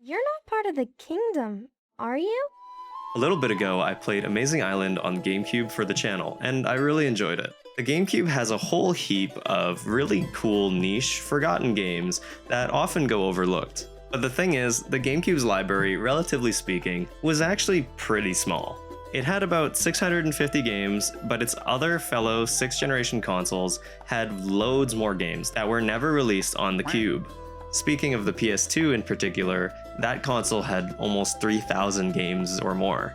You're not part of the kingdom, are you? A little bit ago, I played Amazing Island on GameCube for the channel, and I really enjoyed it. The GameCube has a whole heap of really cool niche, forgotten games that often go overlooked. But the thing is, the GameCube's library, relatively speaking, was actually pretty small. It had about 650 games, but its other fellow 6th generation consoles had loads more games that were never released on the Cube. Speaking of the PS2 in particular, that console had almost 3,000 games or more.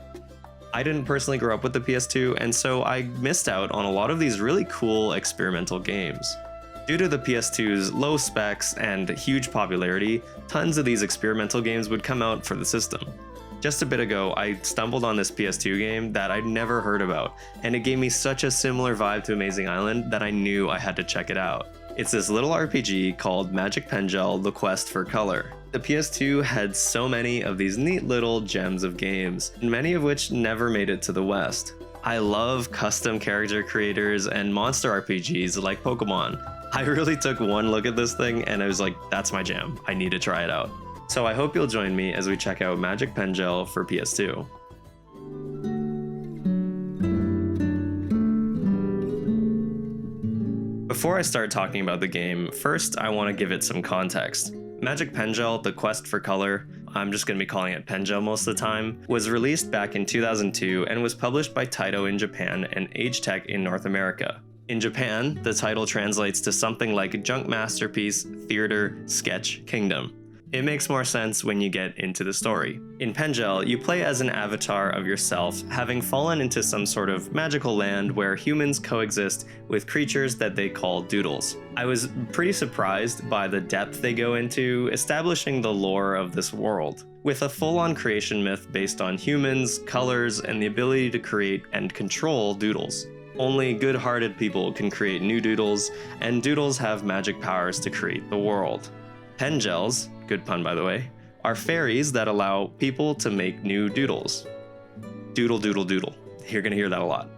I didn't personally grow up with the PS2, and so I missed out on a lot of these really cool experimental games. Due to the PS2's low specs and huge popularity, tons of these experimental games would come out for the system. Just a bit ago, I stumbled on this PS2 game that I'd never heard about, and it gave me such a similar vibe to Amazing Island that I knew I had to check it out. It's this little RPG called Magic Pengel: The Quest for Color. The PS2 had so many of these neat little gems of games, many of which never made it to the West. I love custom character creators and monster RPGs like Pokémon. I really took one look at this thing and I was like, that's my jam, I need to try it out. So I hope you'll join me as we check out Magic Pengel for PS2. Before I start talking about the game, first I want to give it some context. Magic Pengel: The Quest for Color, I'm just going to be calling it Pengel most of the time, was released back in 2002 and was published by Taito in Japan and Age Tech in North America. In Japan, the title translates to something like Junk Masterpiece, Theater, Sketch, Kingdom. It makes more sense when you get into the story. In Pengel, you play as an avatar of yourself, having fallen into some sort of magical land where humans coexist with creatures that they call doodles. I was pretty surprised by the depth they go into establishing the lore of this world, with a full-on creation myth based on humans, colors, and the ability to create and control doodles. Only good-hearted people can create new doodles, and doodles have magic powers to create the world. Pengels, good pun by the way, are fairies that allow people to make new doodles. Doodle, doodle, doodle. You're gonna hear that a lot.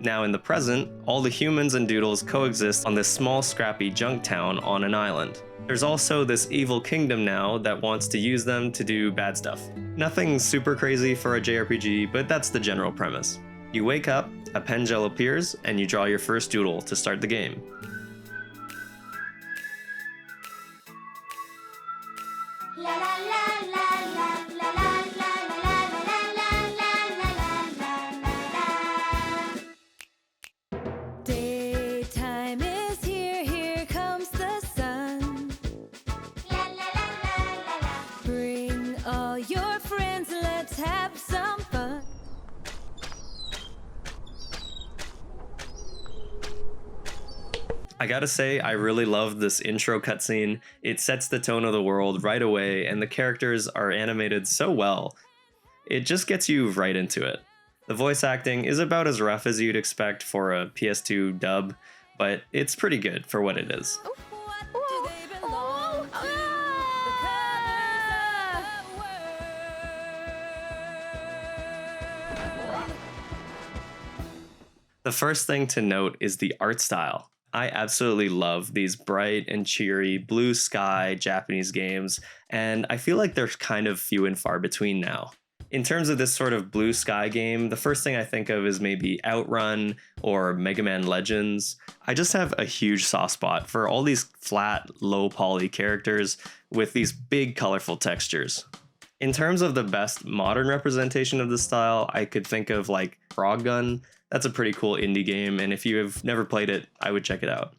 Now in the present, all the humans and doodles coexist on this small scrappy junk town on an island. There's also this evil kingdom now that wants to use them to do bad stuff. Nothing super crazy for a JRPG, but that's the general premise. You wake up, a Pengel appears, and you draw your first doodle to start the game. Daytime is here, here comes the sun. Bring all your friends, let's have some fun. I gotta say, I really love this intro cutscene. It sets the tone of the world right away, and the characters are animated so well. It just gets you right into it. The voice acting is about as rough as you'd expect for a PS2 dub, but it's pretty good for what it is. What do they belong to? The colors of the world. The first thing to note is the art style. I absolutely love these bright and cheery blue sky Japanese games, and I feel like they're kind of few and far between now. In terms of this sort of blue sky game, the first thing I think of is maybe Outrun or Mega Man Legends. I just have a huge soft spot for all these flat, low poly characters with these big colorful textures. In terms of the best modern representation of the style, I could think of like Frog Gun. That's a pretty cool indie game, and if you have never played it, I would check it out.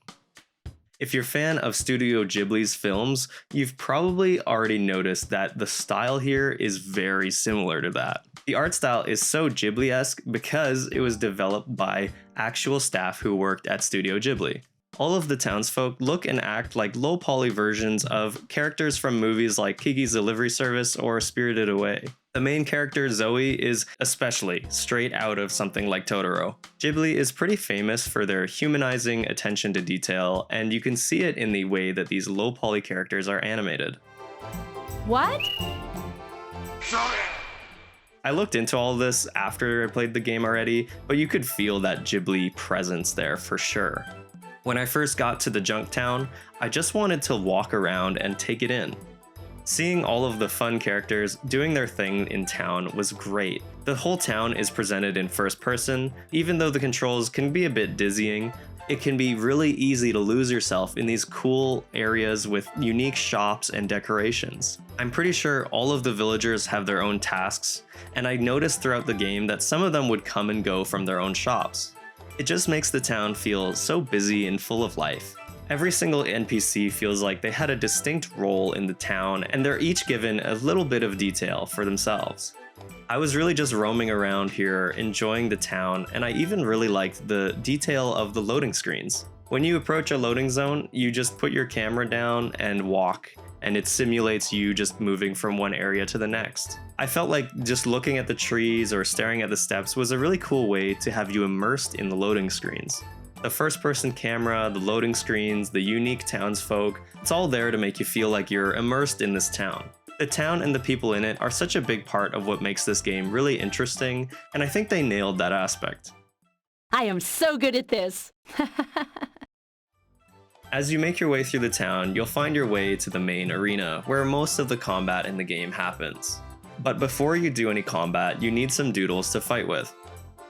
If you're a fan of Studio Ghibli's films, you've probably already noticed that the style here is very similar to that. The art style is so Ghibli-esque because it was developed by actual staff who worked at Studio Ghibli. All of the townsfolk look and act like low-poly versions of characters from movies like Kiki's Delivery Service or Spirited Away. The main character, Zoe, is especially straight out of something like Totoro. Ghibli is pretty famous for their humanizing attention to detail, and you can see it in the way that these low-poly characters are animated. What? I looked into all of this after I played the game already, but you could feel that Ghibli presence there for sure. When I first got to the junk town, I just wanted to walk around and take it in. Seeing all of the fun characters doing their thing in town was great. The whole town is presented in first person. Even though the controls can be a bit dizzying, it can be really easy to lose yourself in these cool areas with unique shops and decorations. I'm pretty sure all of the villagers have their own tasks, and I noticed throughout the game that some of them would come and go from their own shops. It just makes the town feel so busy and full of life. Every single NPC feels like they had a distinct role in the town, and they're each given a little bit of detail for themselves. I was really just roaming around here, enjoying the town, and I even really liked the detail of the loading screens. When you approach a loading zone, you just put your camera down and walk, and it simulates you just moving from one area to the next. I felt like just looking at the trees or staring at the steps was a really cool way to have you immersed in the loading screens. The first-person camera, the loading screens, the unique townsfolk, it's all there to make you feel like you're immersed in this town. The town and the people in it are such a big part of what makes this game really interesting, and I think they nailed that aspect. I am so good at this! As you make your way through the town, you'll find your way to the main arena, where most of the combat in the game happens. But before you do any combat, you need some doodles to fight with.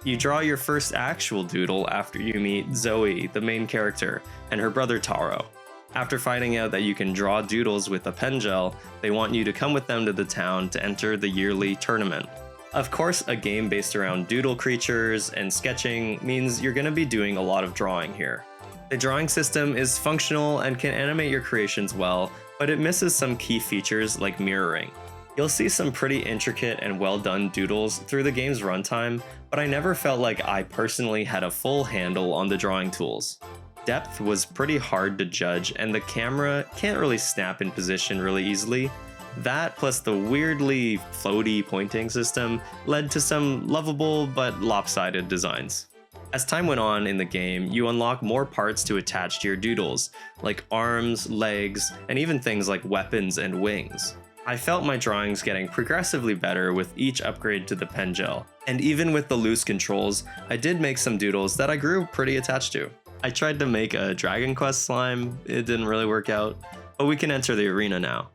You draw your first actual doodle after you meet Zoe, the main character, and her brother Taro. After finding out that you can draw doodles with a Pengel, they want you to come with them to the town to enter the yearly tournament. Of course, a game based around doodle creatures and sketching means you're going to be doing a lot of drawing here. The drawing system is functional and can animate your creations well, but it misses some key features like mirroring. You'll see some pretty intricate and well done doodles through the game's runtime, but I never felt like I personally had a full handle on the drawing tools. Depth was pretty hard to judge, and the camera can't really snap in position really easily. That, plus the weirdly floaty pointing system, led to some lovable but lopsided designs. As time went on in the game, you unlock more parts to attach to your doodles, like arms, legs, and even things like weapons and wings. I felt my drawings getting progressively better with each upgrade to the Pengel, and even with the loose controls, I did make some doodles that I grew pretty attached to. I tried to make a Dragon Quest slime, it didn't really work out, but we can enter the arena now.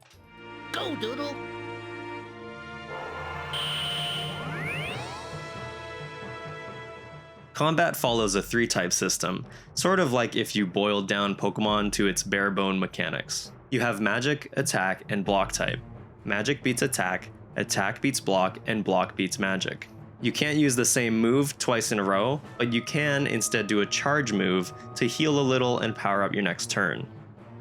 Go, Doodle! Combat follows a 3-type system, sort of like if you boiled down Pokémon to its bare-bone mechanics. You have magic, attack, and block type. Magic beats attack, attack beats block, and block beats magic. You can't use the same move twice in a row, but you can instead do a charge move to heal a little and power up your next turn.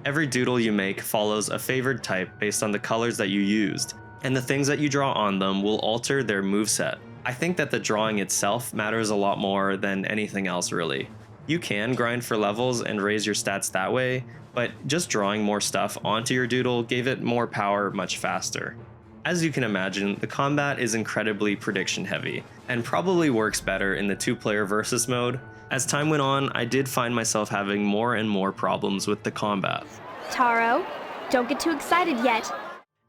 Every doodle you make follows a favored type based on the colors that you used, and the things that you draw on them will alter their moveset. I think that the drawing itself matters a lot more than anything else really. You can grind for levels and raise your stats that way, but just drawing more stuff onto your doodle gave it more power much faster. As you can imagine, the combat is incredibly prediction heavy, and probably works better in the 2-player versus mode. As time went on, I did find myself having more and more problems with the combat. Taro, don't get too excited yet.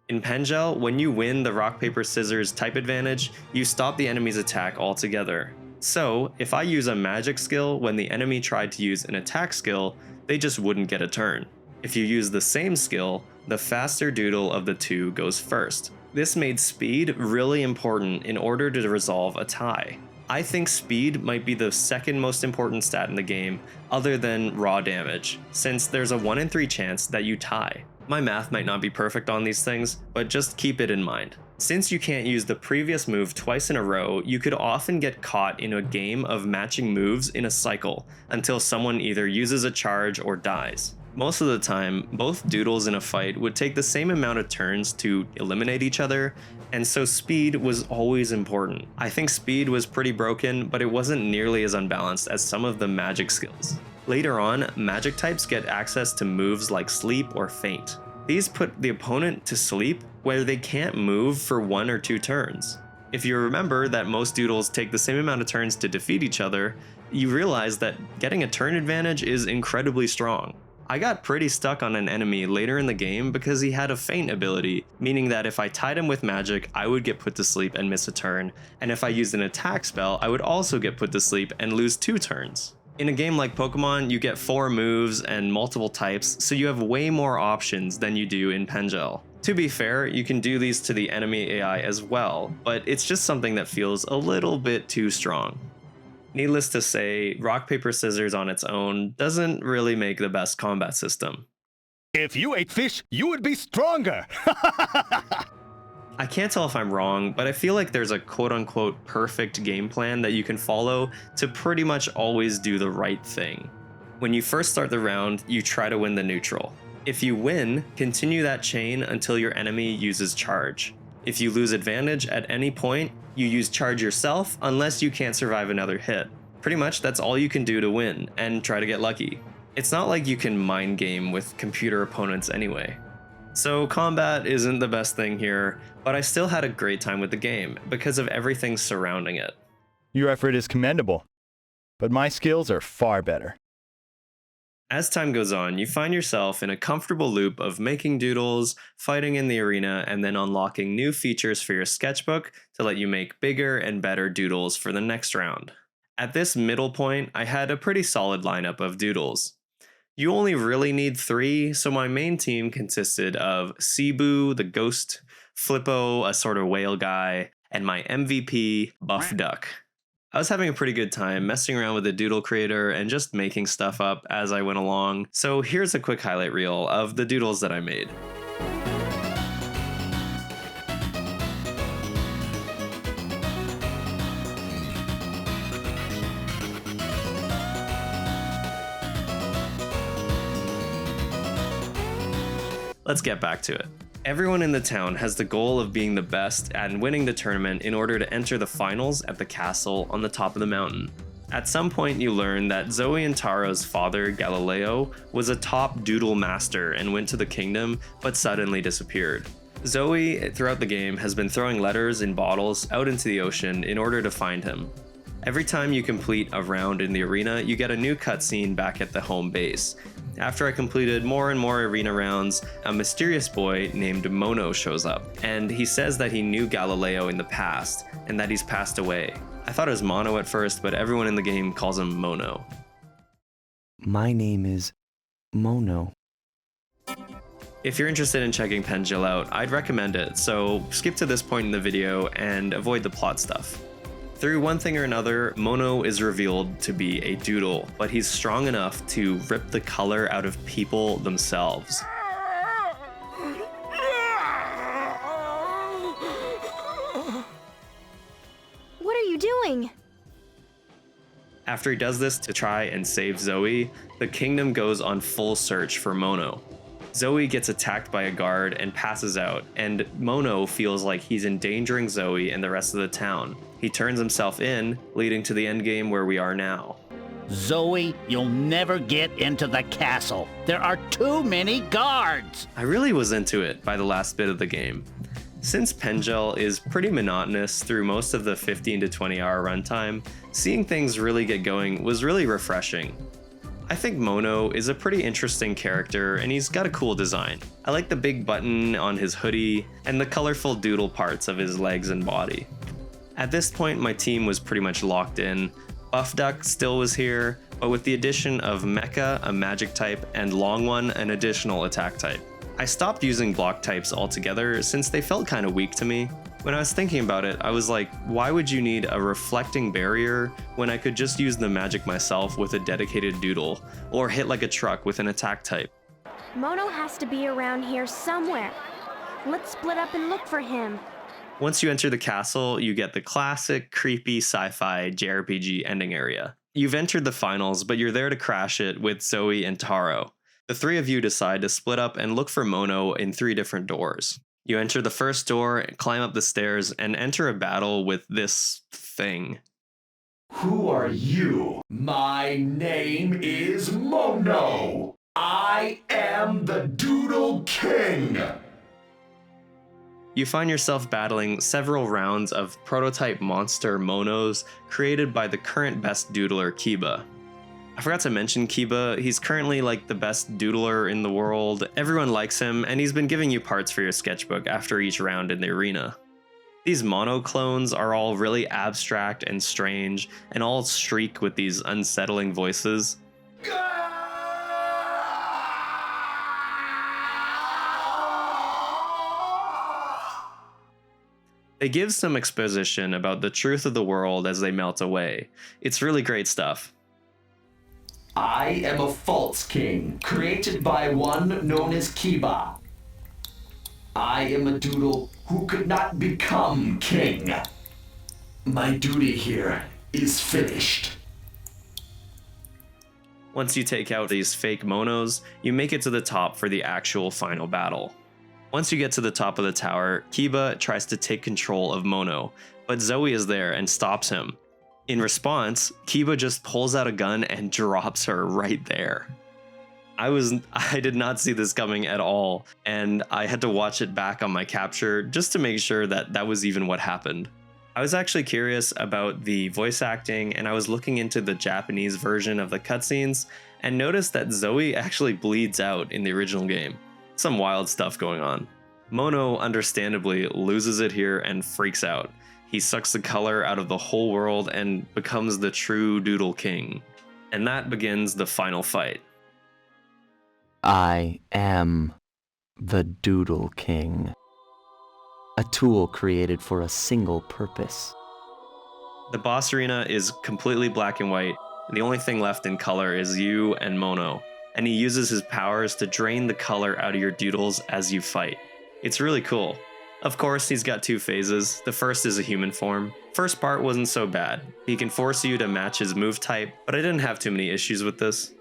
In Pengel, when you win the rock paper scissors type advantage, you stop the enemy's attack altogether. So, if I use a magic skill when the enemy tried to use an attack skill, they just wouldn't get a turn. If you use the same skill, the faster doodle of the two goes first. This made speed really important in order to resolve a tie. I think speed might be the second most important stat in the game, other than raw damage, since there's a 1 in 3 chance that you tie. My math might not be perfect on these things, but just keep it in mind. Since you can't use the previous move twice in a row, you could often get caught in a game of matching moves in a cycle, until someone either uses a charge or dies. Most of the time, both doodles in a fight would take the same amount of turns to eliminate each other, and so speed was always important. I think speed was pretty broken, but it wasn't nearly as unbalanced as some of the magic skills. Later on, magic types get access to moves like sleep or faint. These put the opponent to sleep where they can't move for 1 or 2 turns. If you remember that most doodles take the same amount of turns to defeat each other, you realize that getting a turn advantage is incredibly strong. I got pretty stuck on an enemy later in the game because he had a feint ability, meaning that if I tied him with magic, I would get put to sleep and miss a turn, and if I used an attack spell, I would also get put to sleep and lose 2 turns. In a game like Pokemon, you get 4 moves and multiple types, so you have way more options than you do in Pengel. To be fair, you can do these to the enemy AI as well, but it's just something that feels a little bit too strong. Needless to say, rock, paper, scissors on its own doesn't really make the best combat system. If you ate fish, you would be stronger. I can't tell if I'm wrong, but I feel like there's a quote-unquote perfect game plan that you can follow to pretty much always do the right thing. When you first start the round, you try to win the neutral. If you win, continue that chain until your enemy uses charge. If you lose advantage at any point, you use charge yourself unless you can't survive another hit. Pretty much that's all you can do to win, and try to get lucky. It's not like you can mind game with computer opponents anyway. So combat isn't the best thing here, but I still had a great time with the game because of everything surrounding it. Your effort is commendable, but my skills are far better. As time goes on, you find yourself in a comfortable loop of making doodles, fighting in the arena, and then unlocking new features for your sketchbook to let you make bigger and better doodles for the next round. At this middle point, I had a pretty solid lineup of doodles. You only really need 3, so my main team consisted of Cebu, the ghost, Flippo, a sort of whale guy, and my MVP, Buff Duck. I was having a pretty good time messing around with the doodle creator and just making stuff up as I went along, so here's a quick highlight reel of the doodles that I made. Let's get back to it. Everyone in the town has the goal of being the best and winning the tournament in order to enter the finals at the castle on the top of the mountain. At some point you learn that Zoe and Taro's father, Galileo, was a top doodle master and went to the kingdom, but suddenly disappeared. Zoe, throughout the game, has been throwing letters in bottles out into the ocean in order to find him. Every time you complete a round in the arena, you get a new cutscene back at the home base. After I completed more and more arena rounds, a mysterious boy named Mono shows up, and he says that he knew Galileo in the past, and that he's passed away. I thought it was Mono at first, but everyone in the game calls him Mono. My name is Mono. If you're interested in checking Pengel out, I'd recommend it, so skip to this point in the video and avoid the plot stuff. Through one thing or another, Mono is revealed to be a doodle, but he's strong enough to rip the color out of people themselves. What are you doing? After he does this to try and save Zoe, the kingdom goes on full search for Mono. Zoe gets attacked by a guard and passes out, and Mono feels like he's endangering Zoe and the rest of the town. He turns himself in, leading to the endgame where we are now. Zoe, you'll never get into the castle. There are too many guards. I really was into it by the last bit of the game. Since Pengel is pretty monotonous through most of the 15 to 20 hour runtime, seeing things really get going was really refreshing. I think Mono is a pretty interesting character and he's got a cool design. I like the big button on his hoodie and the colorful doodle parts of his legs and body. At this point, my team was pretty much locked in. Buff Duck still was here, but with the addition of Mecha, a magic type, and Long One, an additional attack type. I stopped using block types altogether since they felt kind of weak to me. When I was thinking about it, I was like, why would you need a reflecting barrier when I could just use the magic myself with a dedicated doodle, or hit like a truck with an attack type? Mono has to be around here somewhere. Let's split up and look for him. Once you enter the castle, you get the classic, creepy sci-fi JRPG ending area. You've entered the finals, but you're there to crash it with Zoe and Taro. The 3 of you decide to split up and look for Mono in 3 different doors. You enter the first door, climb up the stairs, and enter a battle with this thing. Who are you? My name is Mono. I am the Doodle King. You find yourself battling several rounds of prototype monster Monos created by the current best doodler Kiba. I forgot to mention Kiba, he's currently like the best doodler in the world, everyone likes him, and he's been giving you parts for your sketchbook after each round in the arena. These Mono clones are all really abstract and strange, and all shriek with these unsettling voices. They give some exposition about the truth of the world as they melt away. It's really great stuff. I am a false king, created by one known as Kiba. I am a doodle who could not become king. My duty here is finished. Once you take out these fake monos, you make it to the top for the actual final battle. Once you get to the top of the tower, Kiba tries to take control of Mono, but Zoe is there and stops him. In response, Kiba just pulls out a gun and drops her right there. I did not see this coming at all, and I had to watch it back on my capture just to make sure that that was even what happened. I was actually curious about the voice acting, and I was looking into the Japanese version of the cutscenes and noticed that Zoe actually bleeds out in the original game. Some wild stuff going on. Mono understandably loses it here and freaks out. He sucks the color out of the whole world and becomes the true Doodle King. And that begins the final fight. I am the Doodle King. A tool created for a single purpose. The boss arena is completely black and white, and the only thing left in color is you and Mono, and he uses his powers to drain the color out of your doodles as you fight. It's really cool. Of course, he's got two phases. The first is a human form. First part wasn't so bad. He can force you to match his move type, but I didn't have too many issues with this.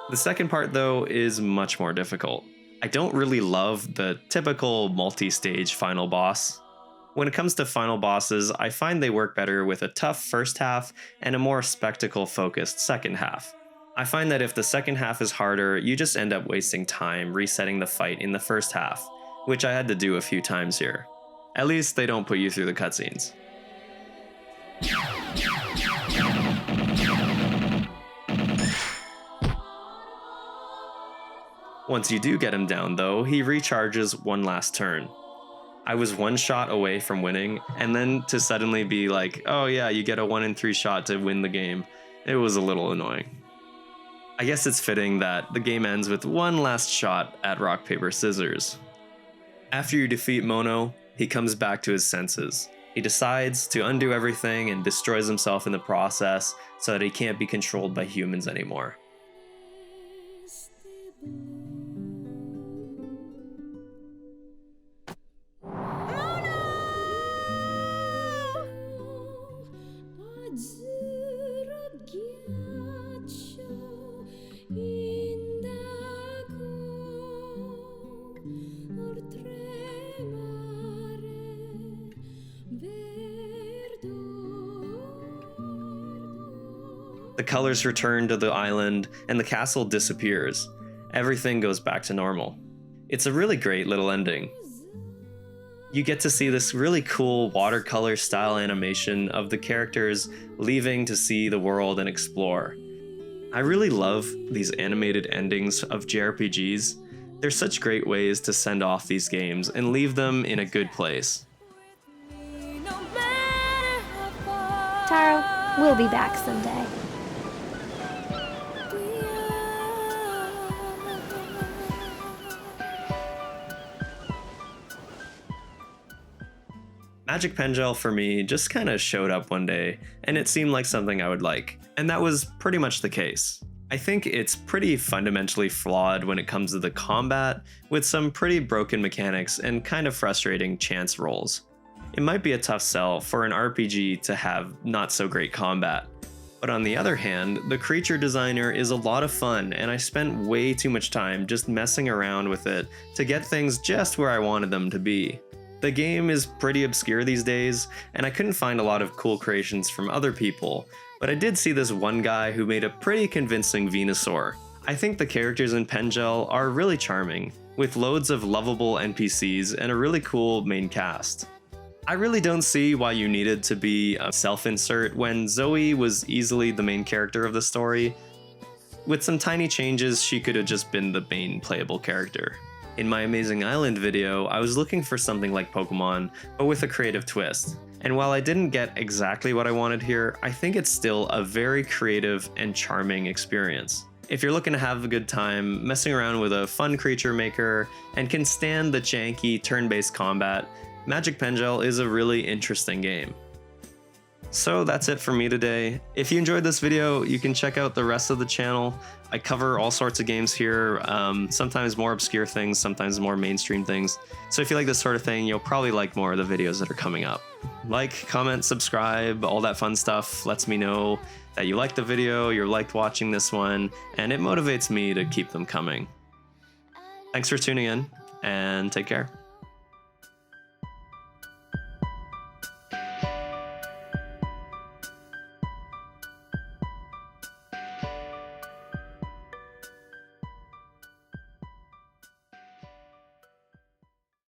The second part, though, is much more difficult. I don't really love the typical multi-stage final boss. When it comes to final bosses, I find they work better with a tough first half and a more spectacle-focused second half. I find that if the second half is harder, you just end up wasting time resetting the fight in the first half, which I had to do a few times here. At least they don't put you through the cutscenes. Once you do get him down though, he recharges one last turn. I was one shot away from winning, and then to suddenly be like, oh yeah, you get a 1 in 3 shot to win the game, it was a little annoying. I guess it's fitting that the game ends with one last shot at rock, paper, scissors. After you defeat Mono, he comes back to his senses. He decides to undo everything and destroys himself in the process so that he can't be controlled by humans anymore. The colors return to the island, and the castle disappears. Everything goes back to normal. It's a really great little ending. You get to see this really cool watercolor style animation of the characters leaving to see the world and explore. I really love these animated endings of JRPGs. They're such great ways to send off these games and leave them in a good place. Taro, we'll be back someday. Magic Pengel for me just kind of showed up one day, and it seemed like something I would like, and that was pretty much the case. I think it's pretty fundamentally flawed when it comes to the combat, with some pretty broken mechanics and kind of frustrating chance rolls. It might be a tough sell for an RPG to have not so great combat, but on the other hand, the creature designer is a lot of fun, and I spent way too much time just messing around with it to get things just where I wanted them to be. The game is pretty obscure these days, and I couldn't find a lot of cool creations from other people, but I did see this one guy who made a pretty convincing Venusaur. I think the characters in Pengel are really charming, with loads of lovable NPCs and a really cool main cast. I really don't see why you needed to be a self-insert when Zoe was easily the main character of the story. With some tiny changes, she could have just been the main playable character. In my Amazing Island video, I was looking for something like Pokémon, but with a creative twist. And while I didn't get exactly what I wanted here, I think it's still a very creative and charming experience. If you're looking to have a good time messing around with a fun creature maker and can stand the janky turn-based combat, Magic Pengel is a really interesting game. So that's it for me today. If you enjoyed this video, you can check out the rest of the channel. I cover all sorts of games here, sometimes more obscure things, sometimes more mainstream things. So if you like this sort of thing, you'll probably like more of the videos that are coming up. Like, comment, subscribe, all that fun stuff lets me know that you liked the video, you liked watching this one, and it motivates me to keep them coming. Thanks for tuning in, and take care.